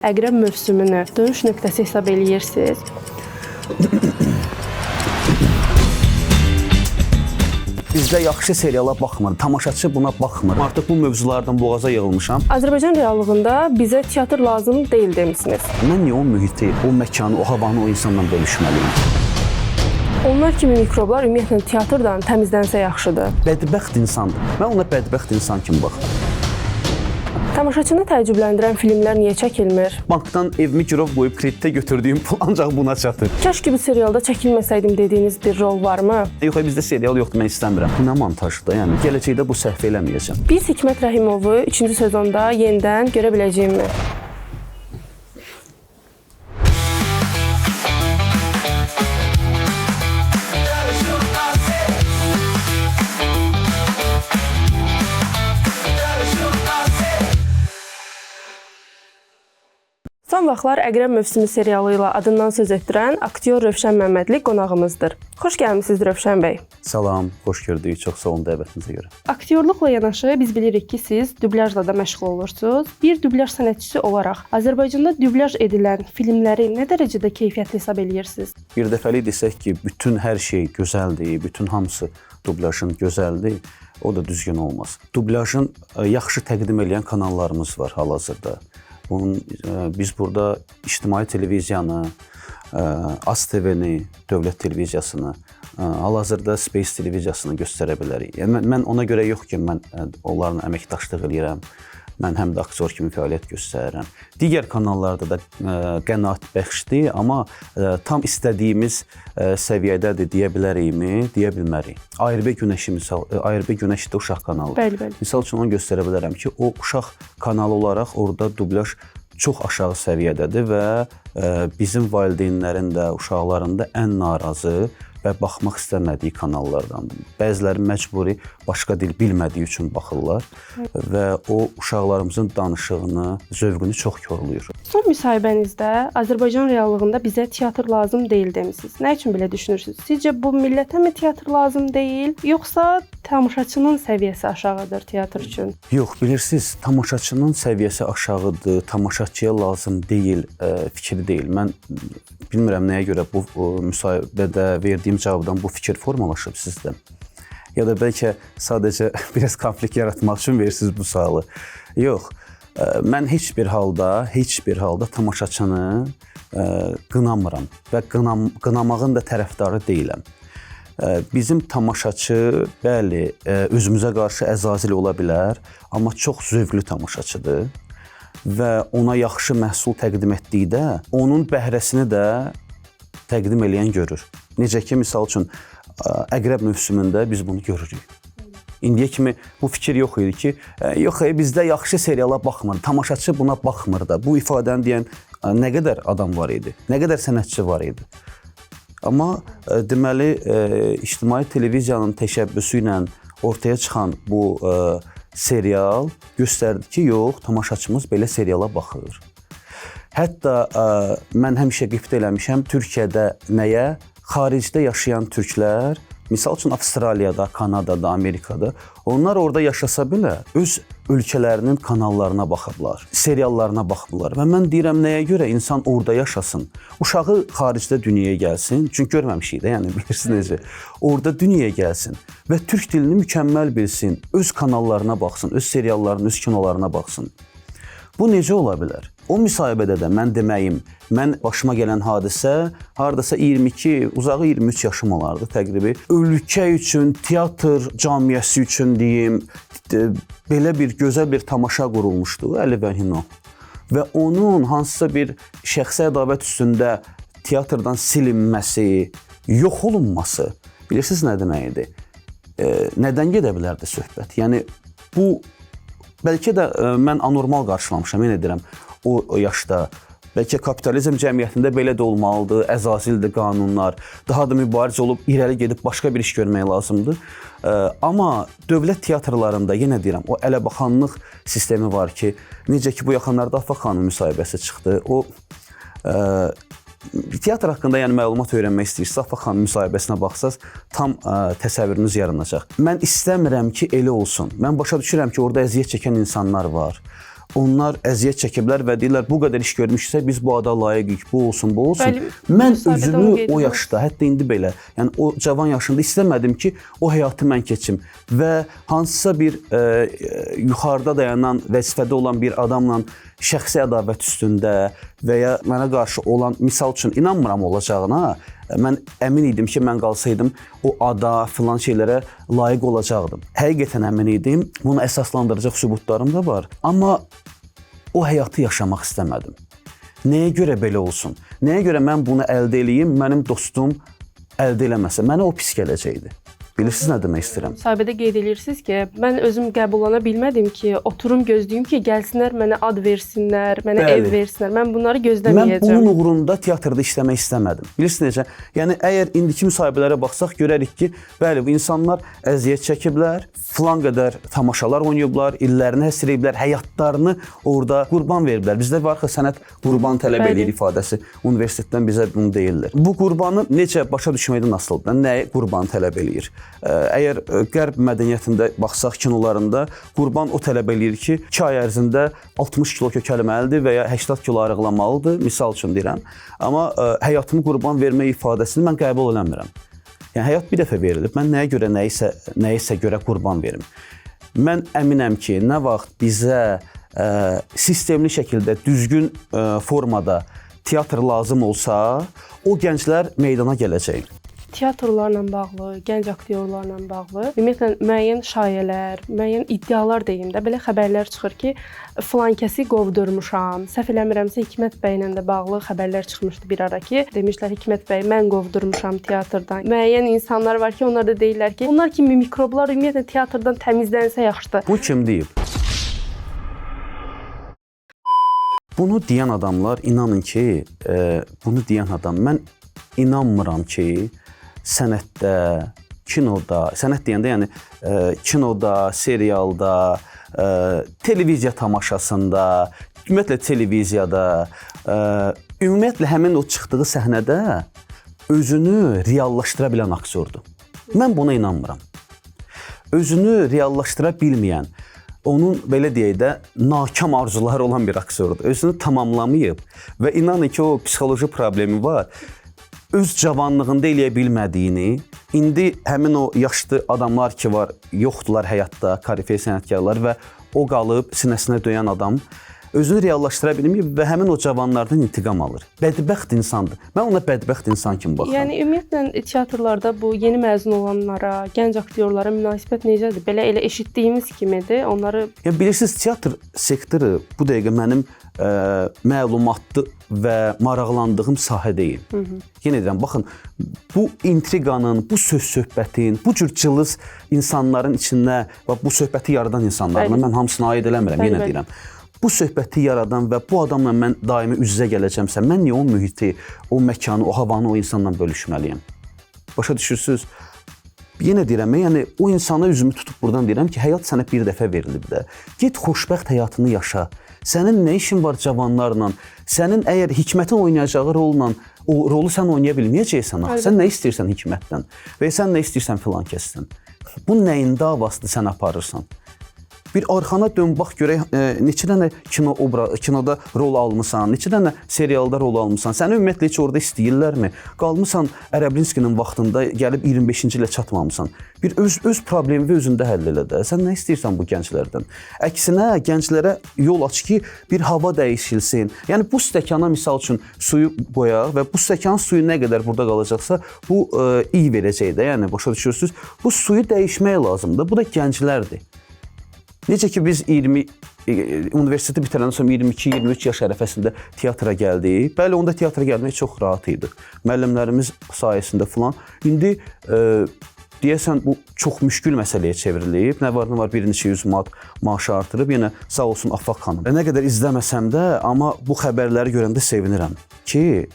Əqrəb mövsümünü dönüş nöqtəsi hesab eləyirsiniz? Bizdə yaxşı seriala baxmır, tamaşaçı buna baxmır. Artıq bu mövzulardan boğaza yığılmışam. Azərbaycan reallığında bizə teatr lazım deyil demisiniz. Mən niyə o mühiti, o məkanı, o havanı o insanla bölüşməliyim? Onlar kimi mikroblar ümumiyyətlə teatrdan təmizlənsə yaxşıdır. Bədbəxt insandır. Mən ona bədbəxt insan kimi baxıram. Tamaşaçını təəccübləndirən filmlər niyə çəkilmir? Bankdan evimi girov qoyub kreditə götürdüyüm pul ancaq buna çatır. Kaş ki bu serialda çəkilməsəydim dediyiniz bir rol varmı? Yox, bizdə serial yoxdur, mən istəmirəm. Bu nə montajdır, yəni gələcəkdə bu səhv eləməyəcəm. Biz Hikmət Rəhimovu 3-cü sezonda yenidən görə biləcəyimi? Son vaxtlar Əqrəb mövsümü serialı ilə adından söz etdirən aktyor Rövşən Məmmədli qonağımızdır. Xoş gəlmisiniz Rövşən bəy. Salam, xoş gördük. Çox sağ olun dəvətinizə görə. Aktyorluqla yanaşı biz bilirik ki, siz dublyajla da məşğul olursunuz. Bir dublyaj sənətçisi olaraq Azərbaycanda dublyaj edilən filmləri nə dərəcədə keyfiyyətli hesab eləyirsiniz? Bir dəfəlik desək ki, bütün hər şey gözəldir, bütün hamısı dublyajın gözəldir, o da düzgün olmaz. Dublyajın yaxşı təqdim edən kanallarımız var hal-hazırda. Biz burada ictimai televiziyanı, AzTV-ni, Dövlət televiziyasını, hal-hazırda Space televiziyasını göstərə bilərik. Yəni, mən ona görə yox ki, mən onlarla əməkdaşlıq edirəm. Mən həm də aktyor kimi fəaliyyət göstərirəm. Digər kanallarda da qənaət bəxşdir, amma tam istədiyimiz səviyyədədir deyə bilərikmi? Deyə bilmərik. Ayrbey Günəşi misal, Ayrbey Günəş də uşaq kanalı. Bəli. Misal üçün onu göstərə bilərəm ki, o uşaq kanalı olaraq orada dublyaj çox aşağı səviyyədədir və bizim valideynlərin də, uşaqların da ən narazı və baxmaq istəmədiyi kanallardandır. Bəziləri məcburi başqa dil bilmədiyi üçün baxırlar və o uşaqlarımızın danışığını, zövqünü çox korlayır. Son müsahibənizdə Azərbaycan reallığında bizə teatr lazım deyil demisiniz. Nə üçün belə düşünürsünüz? Sizcə bu millətə mi teatr lazım deyil, yoxsa tamaşaçının səviyyəsi aşağıdır teatr üçün? Yox, bilirsiniz, tamaşaçının səviyyəsi aşağıdır, tamaşaçıya lazım deyil fikri deyil. Mən bilmirəm nəyə görə bu müsahibədə verdiyim cavabdan bu fikir formalaşıb sizdə. Ya da bəlkə sadəcə biraz konflikt yaratmaq üçün verirsiniz bu sualı. Yox, mən heç bir halda tamaşaçını qınamıram və qınamağın da tərəfdarı deyiləm. Bizim tamaşaçı, bəli, özümüzə qarşı əzazil ola bilər, amma çox zövqlü tamaşaçıdır və ona yaxşı məhsul təqdim etdikdə onun bəhrəsini də təqdim eləyən görür. Necə ki, misal üçün, Əqrəb mövsümündə biz bunu görürük. İndiyə kimi bu fikir yox idi ki, yox, bizdə yaxşı seriala baxmır, tamaşaçı buna baxmır da. Bu ifadəni deyən nə qədər adam var idi, nə qədər sənətçi var idi. Amma deməli, ictimai televiziyanın təşəbbüsü ilə ortaya çıxan bu serial göstərdi ki, yox, tamaşaçımız belə seriala baxır. Hətta mən həmişə qeyd eləmişəm, Türkiyədə nəyə? Xaricdə yaşayan türklər, misal üçün Avstraliyada, Kanadada, Amerikada, onlar orada yaşasa belə öz ölkələrinin kanallarına baxıblar, seriallarına baxıblar. Və mən deyirəm, nəyə görə insan orada yaşasın? Uşağı xaricdə dünyaya gəlsin, çünki görməmişik də, yəni bilirsiniz necə. Orada dünyaya gəlsin və türk dilini mükəmməl bilsin, öz kanallarına baxsın, öz seriallarına, öz kinolarına baxsın. Bu necə ola bilər? O müsahibədə də mən deməyim, mən başıma gələn hadisə hardasa 22, uzağı 23 yaşım olardı təqribi. Ölkə üçün, teatr camiyyəsi üçün deyim, belə bir gözəl bir tamaşa qurulmuşdu, Əli və Hino. Və onun hansısa bir şəxsi ədavət üstündə teatrdan silinməsi, yox olunması, bilirsiniz nə deməkdir? Nədən gedə bilərdi söhbət? Yəni, bu bəlkə də mən anormal qarşılamışam, mən edirəm o yaşda. Bəlkə kapitalizm cəmiyyətində belə də olmalıdır, əzazildir qanunlar, daha da mübariz olub, irəli gedib başqa bir iş görmək lazımdır. Amma dövlət teatrlarında, yenə deyirəm, o ələbaxanlıq sistemi var ki, necə ki, bu yaxınlarda Afaq xanım müsahibəsi çıxdı, o teatr haqqında yəni məlumat öyrənmək istəyirsə, Afaq xanım müsahibəsinə baxsaz, tam təsəvvürünüz yaranacaq. Mən istəmirəm ki, elə olsun. Mən başa düşürəm ki, orada əziyyət çəkən insanlar var. onlar əziyyət çəkiblər və deyirlər bu qədər iş görmüşsə biz bu ada layiqik, bu olsun, bu olsun. Bəli, Mən müsahibədə onu özümü qeyd o edirəm. yaşda, hətta indi belə, yəni o cavan yaşında istəmədim ki, o həyatı mən keçim və hansısa bir yuxarıda dayanan vəzifədə olan bir adamla şəxsi ədavət üstündə və ya mənə qarşı olan, misal üçün inanmıram olacağına, mən əmin idim ki, mən qalsaydım o ada filan şeylərə layiq olacaqdım. Həqiqətən əmin idim. Bunu əsaslandıracaq sübutlarım da var. Amma o həyatı yaşamaq istəmədim. Nəyə görə belə olsun? Nəyə görə mən bunu əldə eləyim, mənim dostum əldə eləməsə? Mənə o pis gələcəkdi. Bilirsiniz nə demək istəyirəm? Müsahibədə qeyd edirsiniz ki, mən özüm qəbullana bilmədim ki, oturum gözləyim ki, gəlsinlər mənə ad versinlər, mənə Bəli. ev versinlər. Mən bunları Mən gözləməyəcəm. bunun uğrunda teatrda işləmək istəmədim. Bilirsiniz necə? Yəni əgər indiki müsahibələrə baxsaq görərik ki, bəli, bu insanlar əziyyət çəkiblər, filan qədər tamaşalar oynayıblar, illərini həsr ediblər, həyatlarını orada qurban veriblər. Bizdə var axı sənət qurban tələb Bəli. eləyir ifadəsi. Universitetdən bizə bunu deyirlər. Bu qurbanı necə başa düşməkdən asılıdır? Nəyi qurban tələb eləyir? Əgər qərb mədəniyyətində baxsaq kinolarında qurban o tələb eləyir ki, 2 ay ərzində 60 kilo kökəlməlidir və ya 80 kilo arıqlamalıdır, misal üçün deyirəm. Amma həyatımı qurban vermək ifadəsini mən qəbul eləmirəm. Yəni həyat bir dəfə verilib. Mən nəyə görə nəyisə görə qurban verim? Mən əminəm ki, nə vaxt bizə sistemli şəkildə, düzgün formada teatr lazım olsa, o gənclər meydana gələcək. Teatrlarla bağlı, gənc aktyorlarla bağlı ümumiyyətlə müəyyən şayələr, müəyyən iddialar deyim də, belə xəbərlər çıxır ki, filan kəsi qovdurmuşam. Səhv eləmirəmsə Hikmət bəylə də bağlı xəbərlər çıxmışdı bir ara ki, demişlər Hikmət bəy mən qovdurmuşam teatrdan. Müəyyən insanlar var ki, onlar da deyirlər ki, onlar kimi mikroblar ümumiyyətlə teatrdan təmizlənsə yaxşıdır. Bu kim deyib? Bunu deyən adamlar inanın ki, bunu deyən adam mən inanmıram ki, sənətdə, kinoda, sənət deyəndə yəni kinoda, serialda, televiziya tamaşasında, ümumiyyətlə televiziyada, ümumiyyətlə həmin o çıxdığı səhnədə özünü reallaşdıra bilən aktyordur. Mən buna inanmıram. Özünü reallaşdıra bilməyən, onun belə deyək də nakam arzuları olan bir aktyordur. Özünü tamamlamayıb və inanın ki, o psixoloji problemi var. Öz cavanlığında eləyə bilmədiyini, indi həmin o yaşlı adamlar ki var, yoxdular həyatda, korifey sənətkarlar və o qalıb sinəsinə döyən adam özünü reallaşdıra bilməyib və həmin o cavanlardan intiqam alır. Bədbəxt insandır. Mən ona bədbəxt insan kimi baxıram. Yəni ümumiyyətlə teatrlarda bu yeni məzun olanlara, gənc aktyorlara münasibət necədir? Belə elə eşitdiyimiz kimidir. Onları Bilirsiniz, teatr sektoru bu dəqiqə mənim məlumatlı və maraqlandığım sahə deyil. Yenə deyirəm, baxın, bu intriqanın, bu söz-söhbətin, bu cür cılız insanların içində və bu söhbəti yaradan insanlarına mən hamısına aid eləmirəm, yenə deyirəm. Bu söhbəti yaradan və bu adamla mən daimi üz-üzə gələcəmsə, mən niyə o mühiti, o məkanı, o havanı o insanla bölüşməliyəm? Başa düşürsünüz? Yenə deyirəm, yəni o insana üzümü tutub buradan deyirəm ki, həyat sənə bir dəfə verilib də. Get xoşbəxt həyatını yaşa. Sənin nə işin var cavanlarla? Sənin əgər Hikmətin oynayacağı rolla, o rolu sən oynaya bilməyəcəksən axı. Sən nə istəyirsən Hikmətdən və sən nə istəyirsən filan kəsdən. Bu nəyin davasıdır sən aparırsan? Bir arxana dön, bax görək neçə dənə kinoda rol almısan, neçə dənə serialda rol almısan. Səni ümumiyyətlə heç orada istəyirlərmi? Qalmısan Ərəblinskinin vaxtında gəlib 25-ci ilə çatmamısan. Bir öz problemi özündə həll elə də. Sən nə istəyirsən bu gənclərdən? Əksinə gənclərə yol aç ki, bir hava dəyişilsin. Yəni bu stəkana misal üçün suyu qoyaq və bu stəkanın suyu nə qədər burada qalacaqsa, bu iyi verəcək də. Yəni başa düşürsüz? Bu suyu dəyişmək lazımdır. Bu da gənclərdir. Necə ki biz universiteti bitirəndən sonra 22-23 yaş ərəfəsində teatra gəldik. Bəli, onda teatra gəlmək çox rahat idi. Müəllimlərimiz sayəsində filan. İndi deyəsən bu çox müşkül məsələyə çevrilib. Nə var bir neçə 100 manat maaşı artırıb. Yenə sağ olsun Afaq xanım. Nə qədər izləməsəm də, amma bu xəbərləri görəndə sevinirəm ki,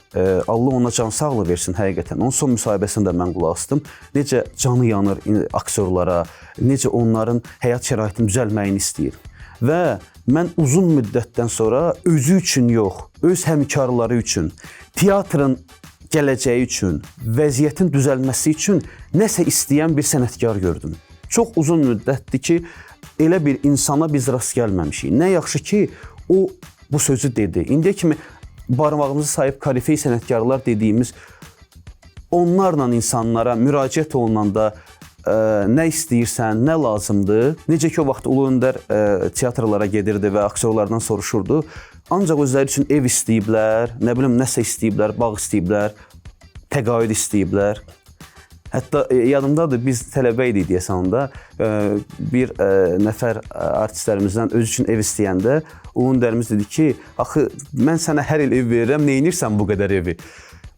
Allah ona can sağlığı versin həqiqətən. Onun son müsahibəsində mən qulaq asdım. Necə canı yanır aktyorlara, necə onların həyat şəraitinin düzəlməyini istəyir. Və mən uzun müddətdən sonra özü üçün yox, öz həmkarları üçün, teatrın gələcəyi üçün, vəziyyətin düzəlməsi üçün nəsə istəyən bir sənətkar gördüm. Çox uzun müddətdir ki, elə bir insana biz rast gəlməmişik. Nə yaxşı ki, o bu sözü dedi. İndiyə kimi barmağımızı sayıb korifey sənətkarlar dediyimiz onlarla insanlara müraciət olunanda nə istəyirsən, nə lazımdır. Necə ki, o vaxt Ulu Öndər teatrlara gedirdi və aktyorlardan soruşurdu. Ancaq özləri üçün ev istəyiblər, nə bilim, nəsə istəyiblər, bağ istəyiblər, təqaüd istəyiblər. Hətta yadımdadır, biz tələbə idik deyəsən onda, bir nəfər artistlərimizdən öz üçün ev istəyəndə Ulu Öndərimiz dedi ki, axı, mən sənə hər il ev verirəm, nə edirsən bu qədər evi?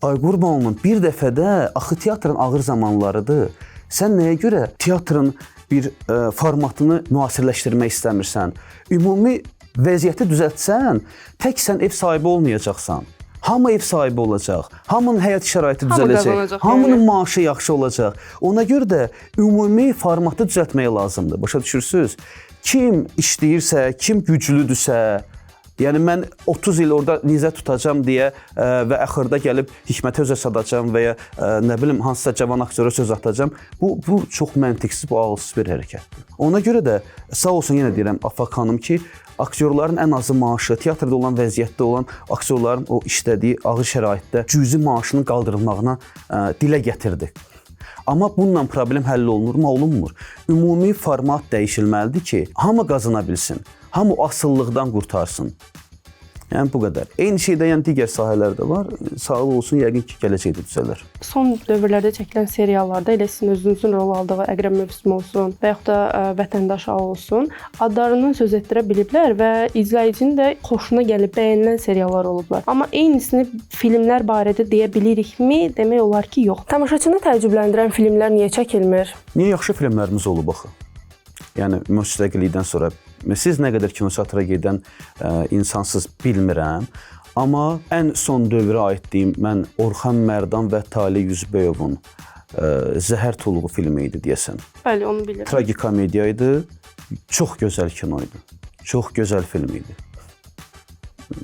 Ay qurban olun, bir dəfədə, axı teatrın ağır zamanlarıdır. Sən nəyə görə teatrın bir formatını müasirləşdirmək istəmirsən? Ümumi vəziyyəti düzəltsən, tək sən ev sahibi olmayacaqsan. Hamı ev sahibi olacaq, hamının həyat şəraiti düzələcək, hamının maaşı yaxşı olacaq. Ona görə də ümumi formatı düzəltmək lazımdır. Başa düşürsünüz? Kim işləyirsə, kim güclüdürsə, yəni mən 30 il orada nizə tutacam deyə və axırda gəlib Hikmətə özə sadacam və ya nə bilim hansısa cavan aktyora söz atacam. Bu çox məntiqsiz, bu ağılsız bir hərəkətdir. Ona görə də sağ olsun yenə deyirəm Afaq xanım ki, aktyorların ən azı maaşı, teatrda olan vəziyyətdə olan aktyorların o işlədiyi ağır şəraitdə cüzi maaşının qaldırılmağına dilə gətirdi. Amma bununla problem həll olunurmu? Olunmur. Ümumi format dəyişilməlidir ki, hamı qazana bilsin. Hamı asıllıqdan qurtarsın. Yəni bu qədər. Eyni şeydə yəni digər sahələrdə var. Sağlıq olsun, yəqin ki, gələcəkdə düzələr. Son dövrlərdə çəkilən seriallarda elə sizin özünüzün rol aldığı Əqrəb Mövsüm olsun və yaxud da Vətəndaş A olsun, adlarından söz etdirə biliblər və izləyicinin də xoşuna gəlib bəyənilən seriallar olublar. Amma eynisini filmlər barədə deyə bilirikmi? Demək olar ki, yox. Tamaşaçını təəccübləndirən filmlər niyə çəkilmir? Niyə yaxşı filmlərimiz olub axı? Yəni müstəqillikdən sonra siz nə qədər kinoteatra gedən insansız bilmirəm, amma ən son dövrə aidliyim mən Orxan Mərdan və Taleh Yüzbəyovun Zəhər Tuluğu filmi idi deyəsən. Bəli, onu bilirəm. Tragikomediya idi, çox gözəl kino idi, çox gözəl film idi.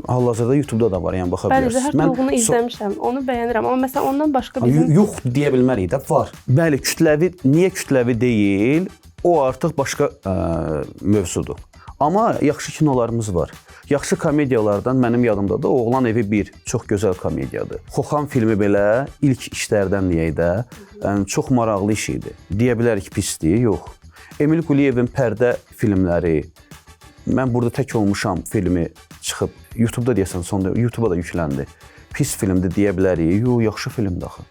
Hal-hazırda YouTube-da da var, yəni baxa bilərsiniz. Bəli, Zəhər Tuluğunu izləmişəm, onu bəyənirəm, amma məsələn ondan başqa bizim... Yox deyə bilmərik də, var. Bəli, kütləvi, niyə kütləvi deyil? O artıq başqa mövzudur. Amma yaxşı kinolarımız var. Yaxşı komediyalardan mənim yadımdadır Oğlan Evi 1 çox gözəl komediyadır. Xoxan filmi belə ilk işlərdən deyək də çox maraqlı iş idi. Deyə bilərik pisdir, yox. Emil Quliyevin Pərdə filmləri, mən burada tək olmuşam filmi çıxıb YouTube-da deyəsən sonda YouTube-a da yükləndi. Pis filmdir deyə bilərik, yox, yaxşı filmdir axı.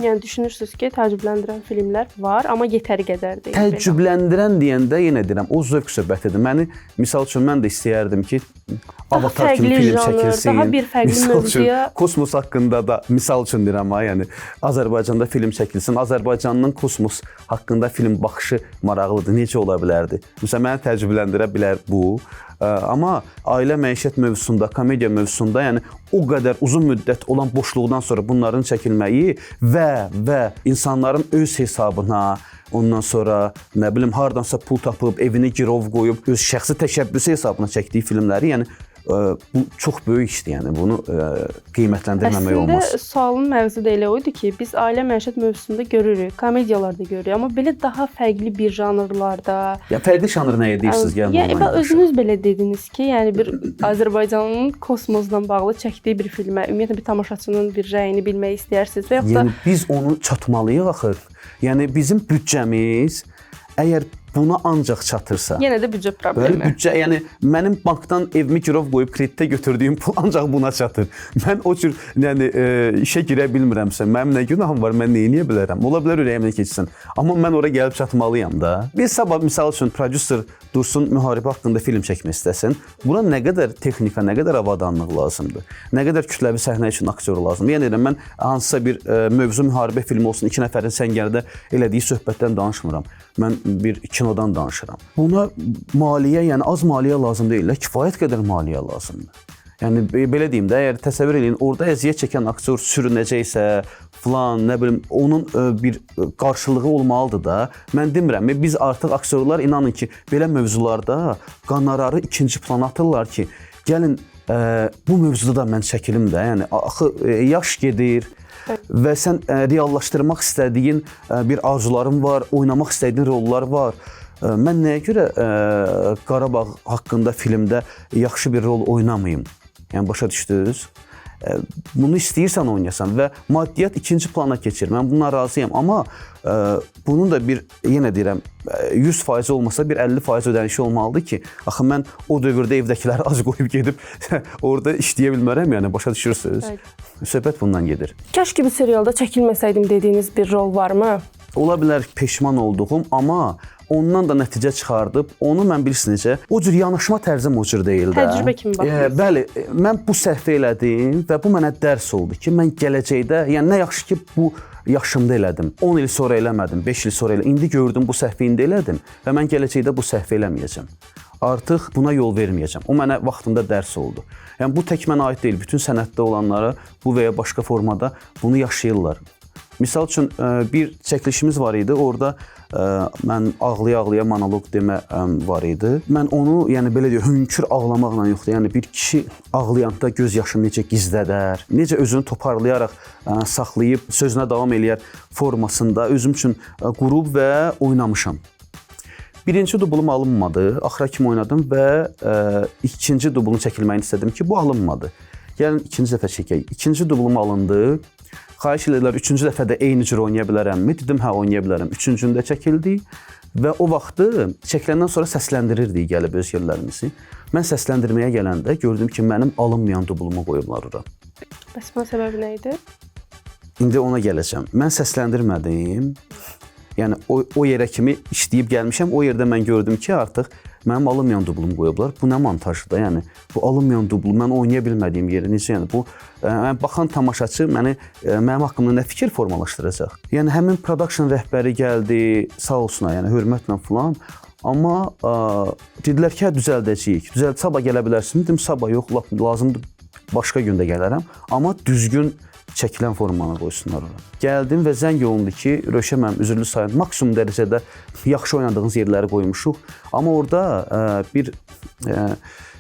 Yəni düşünürsünüz ki, təəccübləndirən filmlər var, amma yetəri qədər deyil. Təəccübləndirən deyəndə yenə deyirəm, o zövq söhbətidir. Məni misal üçün mən də istəyərdim ki, Avatar kimi film çəkilsin. Daha bir fərqli mövzuya. Kosmos haqqında da misal üçün deyirəm, yəni Azərbaycanda film çəkilsin. Azərbaycanın kosmos haqqında film baxışı maraqlıdır. Necə ola bilərdi? Məsələn, məni təəccübləndirə bilər bu. Amma ailə məişət mövzusunda, komediya mövzusunda, yəni o qədər uzun müddət olan boşluqdan sonra bunların çəkilməyi və insanların öz hesabına, ondan sonra nə bilim hardansa pul tapıb, evini girov qoyub, öz şəxsi təşəbbüsü hesabına çəkdiyi filmləri, yəni bu çox böyük işdir, yəni bunu qiymətləndirməmək olmaz. Əslində sualın məğzi də elə oydu ki, biz ailə məişət mövzusunda görürük, komediyalarda görürük, amma belə daha fərqli bir janrlarda. Ya fərqli janr nəyə deyirsiniz? Yəni özünüz belə dediniz ki, yəni bir Azərbaycanın kosmosla bağlı çəkdiyi bir filmə ümumiyyətlə bir tamaşaçının bir rəyini bilmək istəyirsiniz və yaxud da yəni biz onu çatmalıyıq axı. Yəni bizim büdcəmiz əgər buna ancaq çatırsa. Yenə də büdcə problemi. Bəli, büdcə, yəni mənim bankdan evimi girov qoyub kreditə götürdüyüm pul ancaq buna çatır. Mən o cür yəni işə girə bilmirəmsə, mənim nə günahım var, mən nə edə bilərəm? Ola bilər ürəyimdən keçsin. Amma mən ora gəlib çatmalıyam da. Bir sabah misal üçün prodüser Dursun müharibə haqqında film çəkmək istəsin. Buna nə qədər texnika, nə qədər avadanlıq lazımdır? Nə qədər kütləvi səhnə üçün aktyor lazımdır? Yəni mən hansısa bir mövzu müharibə filmi olsun, 2 nəfərin səngərdə elədiyi söhbətdən danışmıram. Mən bir kinodan danışıram. Buna maliyyə, yəni az maliyyə lazım deyil, kifayət qədər maliyyə lazımdır. Yəni belə deyim də, əgər təsəvvür eləyin, orada əziyyət çəkən aktyor sürünəcəksə, falan, nə bilim, onun bir qarşılığı olmalıdır da. Mən demirəm, biz artıq aktyorlar inanın ki, belə mövzularda qanararı ikinci plana atırlar ki, gəlin bu mövzuda da mən çəkilim də. Yəni axı yaş gedir və sən reallaşdırmaq istədiyin bir arzuların var, oynamaq istədiyin rollar var. mən nəyə görə Qarabağ haqqında filmdə yaxşı bir rol oynamayım? Yəni başa düşdünüz? Bunu istəyirsən oynayasan və maddiyyat ikinci plana keçir. Mən buna razıyam, amma bunun da bir, yenə deyirəm, 100% olmasa bir 50% ödənişi olmalıdır ki, axı mən o dövrdə evdəkiləri az qoyub gedib orada işləyə bilmərəm, yəni başa düşürsünüz? Söhbət bundan gedir. Kaş ki bu serialda çəkilməsəydim dediyiniz bir rol varmı? Ola bilər peşman olduğum, amma ondan da nəticə çıxardıb, onu mən bilirsiniz necə, o cür yanaşma tərzim o cür deyil də. Təcrübə kimi baxırsınız. Bəli, mən bu səhvi elədim və bu mənə dərs oldu ki, mən gələcəkdə, yəni nə yaxşı ki bu yaşımda elədim. 10 il sonra eləmədim, 5 il sonra elədim. İndi gördüm bu səhvi indi elədim və mən gələcəkdə bu səhvi eləməyəcəm. Artıq buna yol verməyəcəm. O mənə vaxtında dərs oldu. Yəni bu tək mənə aid deyil. Bütün sənətdə olanlara bu və ya başqa formada bunu yaşayırlar. Misal üçün bir çəkilişimiz var idi. Orada mən ağlaya-ağlaya monoloq demə var idi. Mən onu, yəni belə deyək, hönkür ağlamaqla yoxdur. Yəni bir kişi ağlayanda göz yaşını necə gizlədər, necə özünü toparlayaraq saxlayıb sözünə davam eləyər formasında özüm üçün qurub və oynamışam. Birinci dublum alınmadı. Axıra kimi oynadım və ikinci dublun çəkilməyini istədim ki, bu alınmadı. Gəlin ikinci dəfə çəkək. İkinci dublum alındı. Xahiş edirlər, üçüncü dəfə də eyni cür oynaya bilərəmmi? Dedim, hə, oynaya bilərəm. Üçüncündə çəkildi və o vaxtı çəkiləndən sonra səsləndirirdik gəlib öz yerlərimizi. Mən səsləndirməyə gələndə gördüm ki, mənim alınmayan dublumu qoyublar ora. Bəs bunun səbəbi nə idi? İndi ona gələcəm. Mən səsləndirmədim. Yəni o yerə kimi işləyib gəlmişəm. O yerdə mən gördüm ki, artıq mənim alınmayan dublumu qoyublar. Bu nə montajdır? Yəni bu alınmayan dublu mən oynaya bilmədiyim yeri necə? Yəni bu baxan tamaşaçı mənim haqqımda nə fikir formalaşdıracaq? Yəni həmin production rəhbəri gəldi, sağ olsun, yəni hörmətlə falan. Amma dedilər ki, hə, düzəldəcəyik. Sabah gələ bilərsən. Dedim, sabah yox, lazımdır. Başqa gündə gələrəm. Amma düzgün çəkilən formanı qoysunlar ora. Gəldim və zəng olundu ki, Rövşən müəllim, üzrlü sayın, maksimum dərəcədə yaxşı oynadığınız yerləri qoymuşuq. Amma orada bir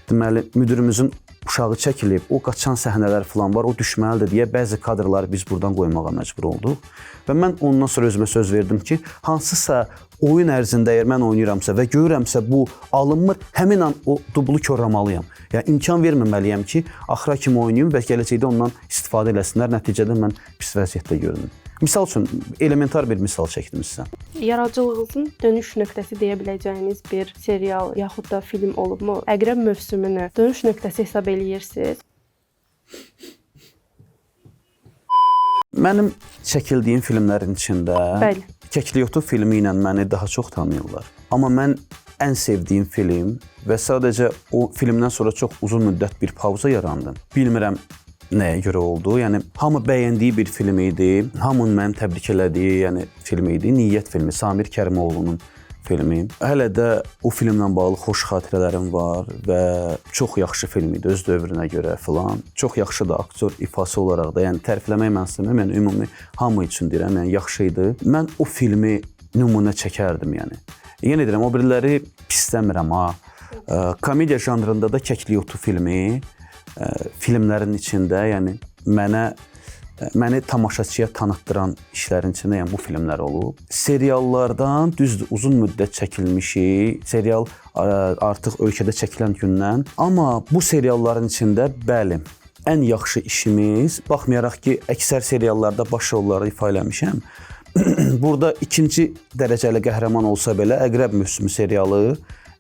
deməli müdirimizin uşağı çəkilib, o qaçan səhnələr falan var, o düşməlidir deyə bəzi kadrları biz buradan qoymağa məcbur olduq. Və mən ondan sonra özümə söz verdim ki, hansısa oyun ərzində əgər mən oynayıramsa və görürəmsə bu alınmır, həmin an o dublu korlamalıyam. Yəni imkan verməməliyəm ki, axıra kimi oynayım və gələcəkdə ondan istifadə eləsinlər. Nəticədə mən pis vəziyyətdə görünüm. Misal üçün elementar bir misal çəkdim sizə. Yaradıcılığınızın dönüş nöqtəsi deyə biləcəyiniz bir serial yaxud da film olubmu? Əqrəb mövsümünü dönüş nöqtəsi hesab eləyirsiniz? Mənim çəkildiyim filmlərin içində Bəli. Kəkliyotu filmi ilə məni daha çox tanıyırlar. Amma mən ən sevdiyim film və sadəcə o filmdən sonra çox uzun müddət bir pauza yarandım. Bilmirəm nəyə görə oldu. Yəni hamı bəyəndiyi bir film idi. Hamının mənim təbrik elədiyi, yəni film idi. Niyyət filmi, Samir Kərimoğlu'nun filmi. Hələ də o filmlə bağlı xoş xatirələrim var və çox yaxşı film idi öz dövrünə görə filan. Çox yaxşı da aktyor ifası olaraq da, yəni tərifləmək mən istəmirəm, yəni ümumi hamı üçün deyirəm, yəni yaxşı idi. Mən o filmi nümunə çəkərdim, yəni. Yenə deyirəm, o biriləri pisləmirəm ha. Komediya janrında da Kəkliyotu filmi filmlərin içində, yəni məni tamaşaçıya tanıtdıran işlərin içində, yəni bu filmlər olub. Seriallardan düzdür, uzun müddət çəkilmişik. Serial artıq ölkədə çəkilən gündən. Amma bu serialların içində bəli, ən yaxşı işimiz, baxmayaraq ki, əksər seriallarda baş rolları ifa eləmişəm. Burada ikinci dərəcəli qəhrəman olsa belə, Əqrəb mövsümü serialı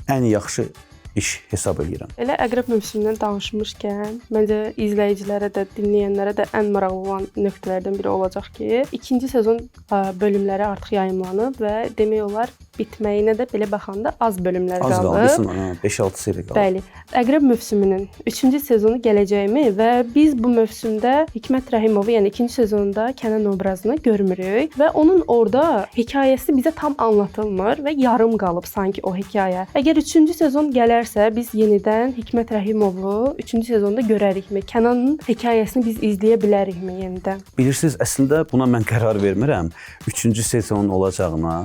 ən yaxşı iş hesab edirəm. Elə Əqrəb mövsümündən danışmışkən, məncə izləyicilərə də, dinləyənlərə də ən maraqlı olan nöqtələrdən biri olacaq ki, ikinci sezon bölümləri artıq yayımlanıb və demək olar bitməyinə də belə baxanda az bölümlər qaldı. Az qaldı, 5-6 seri qaldı. Bəli. Əqrəb mövsümünün 3-cü sezonu gələcəkmi və biz bu mövsümdə Hikmət Rəhimovu, yəni 2-ci sezonda Kənan obrazını görmürük və onun orada hekayəsi bizə tam anlatılmır və yarım qalıb sanki o hekayə. Əgər 3-cü sezon gələrsə, biz yenidən Hikmət Rəhimovu 3-cü sezonda görərikmi? Kənanın hekayəsini biz izləyə bilərikmi yenidən? Bilirsiniz, əslində buna mən qərar vermirəm. 3-cü sezonun olacağına.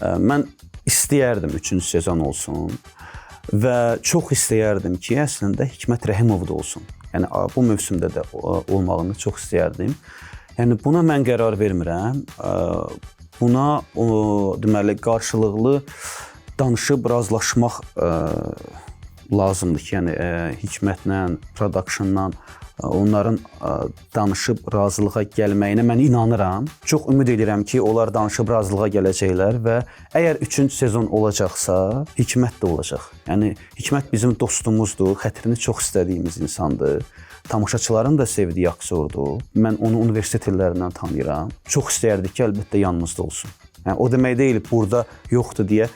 Mən istəyərdim 3-cü sezon olsun və çox istəyərdim ki, əslində Hikmət Rəhimov da olsun. Yəni bu mövsümdə də olmağını çox istəyərdim. Yəni buna mən qərar vermirəm. Buna deməli qarşılıqlı danışıb razılaşmaq lazımdır ki, yəni Hikmətlə, productionla onların danışıb razılığa gəlməyinə mən inanıram. Çox ümid edirəm ki, onlar danışıb razılığa gələcəklər və əgər 3-cü sezon olacaqsa, Hikmət də olacaq. Yəni Hikmət bizim dostumuzdur, xətrini çox istədiyimiz insandır. Tamaşaçıların da sevdiyi aktyordur. Mən onu universitet illərindən tanıyıram. Çox istəyərdik ki, əlbəttə yanımızda olsun. Yəni o demək deyil, burada yoxdur deyə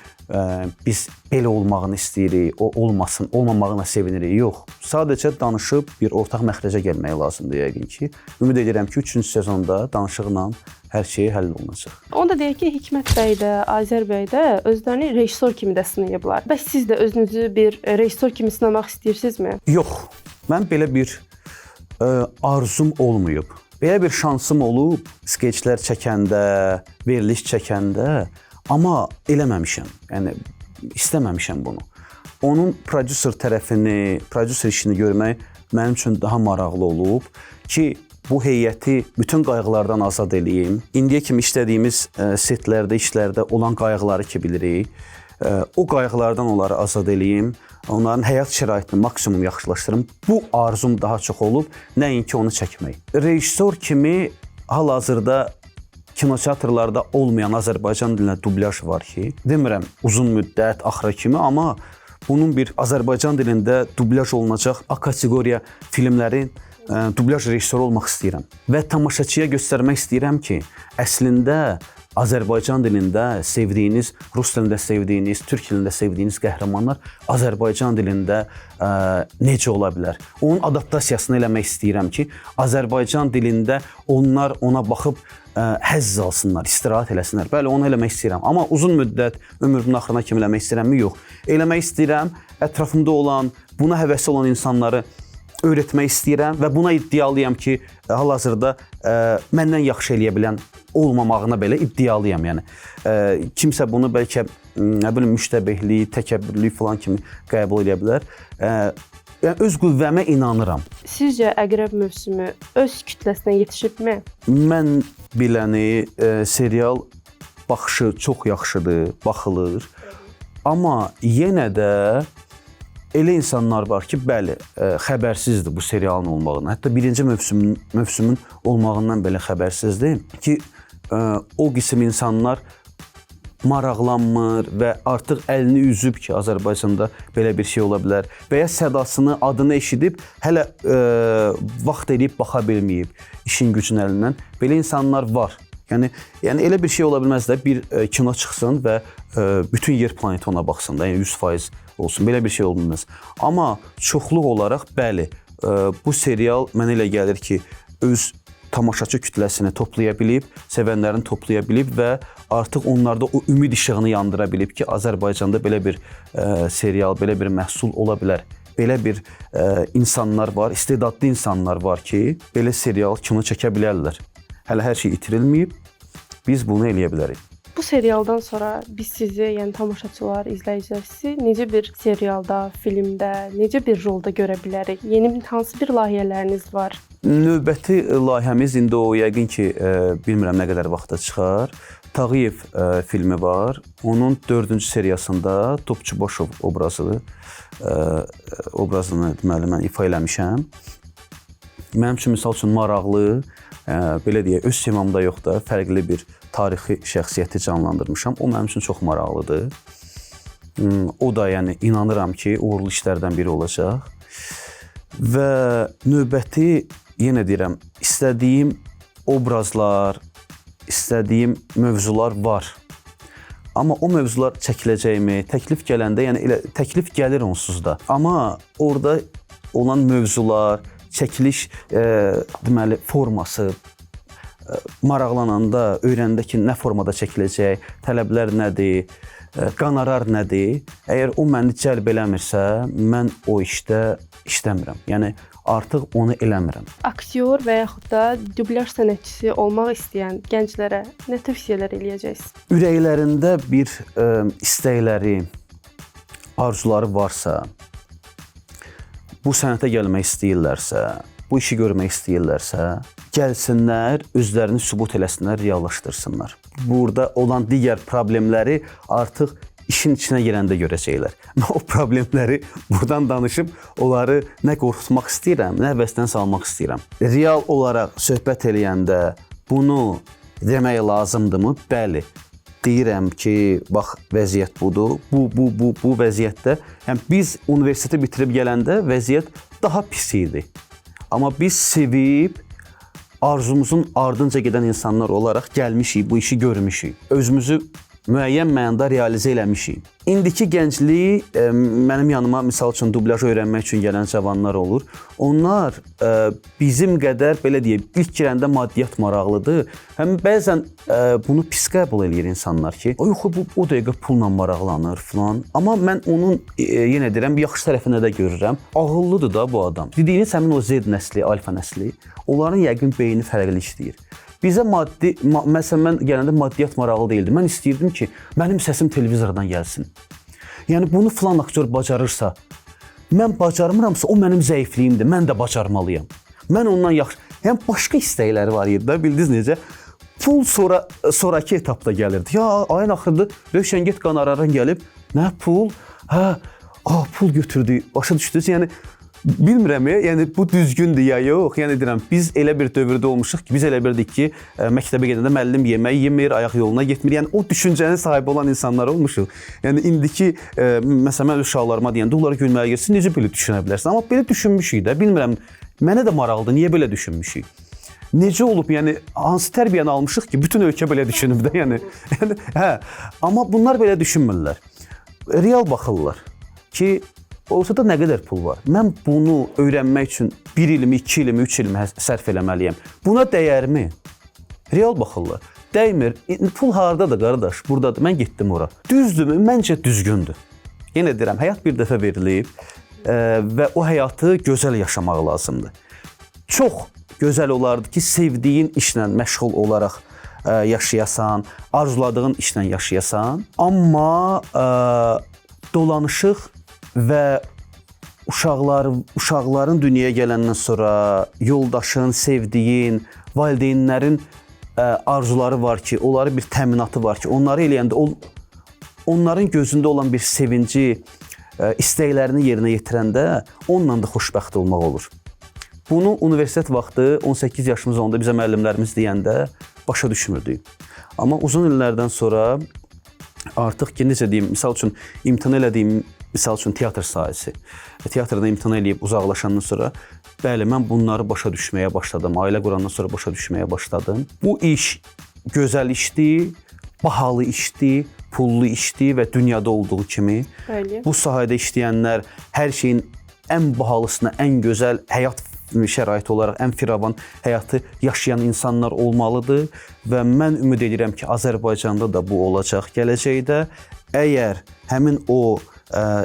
biz belə olmağını istəyirik, o olmasın, olmamağına sevinirik. Yox, sadəcə danışıb bir ortaq məxrəcə gəlmək lazımdır yəqin ki. Ümid edirəm ki, 3-cü sezonda danışıqla hər şey həll olunacaq. Onu da deyək ki, Hikmət bəy də, Azər bəy də özlərini rejissor kimi də sınayıblar. Bəs siz də özünüzü bir rejissor kimi sınamaq istəyirsinizmi? Yox, mən belə bir arzum olmayıb. Belə bir şansım olub, skeçlər çəkəndə, veriliş çəkəndə, amma eləməmişəm. Yəni istəməmişəm bunu. Onun prodüser tərəfini, prodüser işini görmək mənim üçün daha maraqlı olub ki, bu heyəti bütün qayğılardan azad eləyim. İndiyə kimi işlədiyimiz setlərdə, işlərdə olan qayğıları ki bilirik. O qayğılardan onları azad eləyim. Onların həyat şəraitini maksimum yaxşılaşdırım. Bu arzum daha çox olub, nəinki onu çəkmək. Rejissor kimi hal-hazırda kinoteatrlarda olmayan Azərbaycan dilinə dublyaj var ki, demirəm uzun müddət, axıra kimi, amma bunun bir Azərbaycan dilində dublyaj olunacaq A kateqoriya filmlərin dublyaj rejissoru olmaq istəyirəm. Və tamaşaçıya göstərmək istəyirəm ki, əslində Azərbaycan dilində sevdiyiniz, rus dilində sevdiyiniz, türk dilində sevdiyiniz qəhrəmanlar Azərbaycan dilində necə ola bilər? Onun adaptasiyasını eləmək istəyirəm ki, Azərbaycan dilində onlar ona baxıb həzz alsınlar, istirahət eləsinlər. Bəli, onu eləmək istəyirəm. Amma uzun müddət ömrümün axırına kimi eləmək istəyirəmmi? Yox. Eləmək istəyirəm, ətrafımda olan, buna həvəsi olan insanları öyrətmək istəyirəm və buna iddialıyam ki, hal-hazırda məndən yaxşı eləyə bilən olmamağına belə iddialıyam. Yəni kimsə bunu bəlkə nə bilim müştəbehlik, təkəbbürlük falan kimi qəbul edə bilər. Yəni öz qüvvəmə inanıram. Sizcə Əqrəb mövsümü öz kütləsinə yetişibmi? Mən biləni serial baxışı çox yaxşıdır, baxılır. Amma yenə də elə insanlar var ki, bəli, xəbərsizdir bu serialın olmağından. Hətta birinci mövsümün olmağından belə xəbərsizdir ki, o qism insanlar maraqlanmır və artıq əlini üzüb ki, Azərbaycanda belə bir şey ola bilər və ya sədasını, adını eşidib, hələ vaxt eləyib baxa bilməyib işin gücün əlindən. Belə insanlar var. Yəni elə bir şey ola bilməz də bir kino çıxsın və bütün yer planeti ona baxsın da, yəni 100% olsun. Belə bir şey olmaz. Amma çoxluq olaraq bəli, bu serial mənə elə gəlir ki, öz tamaşaçı kütləsini toplaya bilib, sevənlərini toplaya bilib və artıq onlarda o ümid işığını yandıra bilib ki, Azərbaycanda belə bir serial, belə bir məhsul ola bilər. Belə bir insanlar var, istedadlı insanlar var ki, belə serial, kino çəkə bilərlər. Hələ hər şey itirilməyib, biz bunu eləyə bilərik. Bu serialdan sonra biz sizi, yəni tamaşaçılar, izləyicilər sizi necə bir serialda, filmdə, necə bir rolda görə bilərik? Yeni hansı bir layihələriniz var? Növbəti layihəmiz indi o yəqin ki, bilmirəm nə qədər vaxta çıxar. Tağıyev filmi var. Onun 4-cü seriyasında Topçubaşov obrazını deməli mən ifa eləmişəm. Mənim üçün misal üçün maraqlı, belə deyək, öz simamda yox da fərqli bir tarixi şəxsiyyəti canlandırmışam. O mənim üçün çox maraqlıdır. O da yəni inanıram ki, uğurlu işlərdən biri olacaq. Və növbəti, yenə deyirəm, istədiyim obrazlar, istədiyim mövzular var. Amma o mövzular çəkiləcəkmi, təklif gələndə, yəni elə təklif gəlir onsuz da. Amma orada olan mövzular, çəkiliş deməli forması maraqlananda, öyrəndə ki, nə formada çəkiləcək, tələblər nədir, qonorar nədir? Əgər o məni cəlb eləmirsə, mən o işdə işləmirəm. Yəni artıq onu eləmirəm. Aktyor və yaxud da dublyaj sənətçisi olmaq istəyən gənclərə nə tövsiyələr eləyəcəksiniz? Ürəklərində bir istəkləri, arzuları varsa, bu sənətə gəlmək istəyirlərsə, bu işi görmək istəyirlərsə, gəlsinlər, özlərini sübut eləsinlər, reallaşdırsınlar. Burada olan digər problemləri artıq işin içinə girəndə görəcəklər. Mən o problemləri buradan danışıb onları nə qorxutmaq istəyirəm, nə həvəsdən salmaq istəyirəm. Real olaraq söhbət eləyəndə bunu demək lazımdırmı? Bəli. Deyirəm ki, bax vəziyyət budur. Bu vəziyyətdə, yəni biz universiteti bitirib gələndə vəziyyət daha pis idi. Amma biz sevib arzumuzun ardınca gedən insanlar olaraq gəlmişik, bu işi görmüşük. Özümüzü müəyyən mənada realizə eləmişik. İndiki gənclik mənim yanıma misal üçün dublyaj öyrənmək üçün gələn cavanlar olur. Onlar bizim qədər belə deyək, ilk girəndə maddiyyat maraqlıdır. Həm bəzən bunu pis qəbul eləyir insanlar ki, yox bu o dəqiqə pulla maraqlanır falan. Amma mən onun yenə deyirəm yaxşı tərəfini də görürəm. Ağıllıdır da bu adam. Dediyiniz həmin o Z nəsli, alfa nəsli, onların yəqin beyni fərqli işləyir. Bizə məsələn mən gələndə maddiyyat maraqlı deyildi. Mən istəyirdim ki, mənim səsim televizordan gəlsin. Yəni bunu filan aktyor bacarırsa, mən bacarmıramsa o mənim zəifliyimdir. Mən də bacarmalıyam. Mən ondan yaxşı. Yəni başqa istəkləri var idi da, bildiniz necə? Pul sonraki etapda gəlirdi. Ya ayın axırında Rövşən get qonorarın gəlib, nə pul? Pul götürdü. Başa düşdünüz? Yəni bilmirəm, yəni bu düzgündür ya yox. Yəni deyirəm, biz elə bir dövrdə olmuşuq ki, biz elə bildik ki, məktəbə gedəndə müəllim yemək yemir, ayaq yoluna getmir. Yəni o düşüncənin sahibi olan insanlar olmuşuq. Yəni indiki məsələn mən uşaqlarıma deyəndə onlara gülməyə gəlsin, necə belə düşünə bilərsən? Amma belə düşünmüşük də, bilmirəm. Mənə də maraqlıdır, niyə belə düşünmüşük? Necə olub, yəni hansı tərbiyəni almışıq ki, bütün ölkə belə düşünüb də, yəni Amma bunlar belə düşünmürlər. Real baxırlar ki, ortada nə qədər pul var? Mən bunu öyrənmək üçün 1 ilimi, 2 ilimi, 3 ilimi sərf eləməliyəm. Buna dəyərmi? Real baxırlar. Dəymir. Pul hardadır qardaş? Buradadır. Mən getdim ora. Düzdürmü? Məncə düzgündür. Yenə deyirəm, həyat bir dəfə verilib və o həyatı gözəl yaşamaq lazımdır. Çox gözəl olardı ki, sevdiyin işlə məşğul olaraq yaşayasan, arzuladığın işlə yaşayasan. Amma dolanışıq və uşaqların dünyaya gələndən sonra yoldaşın, sevdiyin, valideynlərin arzuları var ki, onları bir təminatı var ki, onları eləyəndə onların gözündə olan bir sevinci, istəklərini yerinə yetirəndə onunla da xoşbəxt olmaq olur. Bunu universitet vaxtı 18 yaşımız olanda bizə müəllimlərimiz deyəndə başa düşmürdük. Amma uzun illərdən sonra artıq ki, necə deyim, misal üçün imtina elədiyim, misal üçün teatr sahəsi. Teatrda imtina eləyib uzaqlaşandan sonra, bəli, mən bunları başa düşməyə başladım. Ailə qurandan sonra başa düşməyə başladım. Bu iş gözəl işdir, bahalı işdir, pullu işdir və dünyada olduğu kimi. Bəli. Bu sahədə işləyənlər hər şeyin ən bahalısına, ən gözəl həyat şəraiti olaraq ən firavan həyatı yaşayan insanlar olmalıdır və mən ümid edirəm ki, Azərbaycanda da bu olacaq gələcəkdə. Əgər həmin o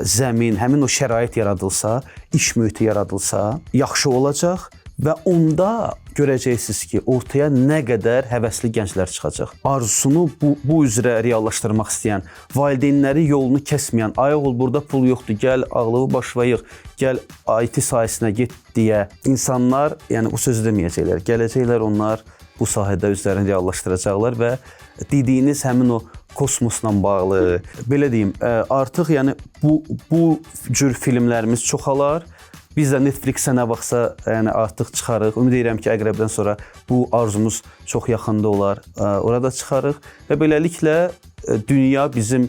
zəmin, həmin o şərait yaradılsa, iş mühiti yaradılsa, yaxşı olacaq və onda görəcəksiniz ki, ortaya nə qədər həvəsli gənclər çıxacaq. Arzusunu bu üzrə reallaşdırmaq istəyən, valideynləri yolunu kəsməyən, ay oğul burada pul yoxdur, gəl ağlığı başına yığ, gəl IT sahəsinə get deyə insanlar, yəni bu sözü deməyəcəklər. Gələcəklər onlar bu sahədə özlərini reallaşdıracaqlar və dediyiniz həmin o kosmosla bağlı, belə deyim, artıq yəni bu cür filmlərimiz çoxalar. Biz də Netflix-ə nə vaxtsa yəni artıq çıxarıq. Ümid edirəm ki, əqrəbdən sonra bu arzumuz çox yaxında olar. Orada çıxarıq və beləliklə dünya bizim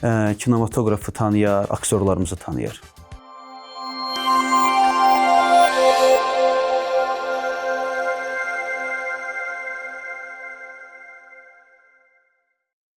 kinematoqrafı tanıyar, aktyorlarımızı tanıyar.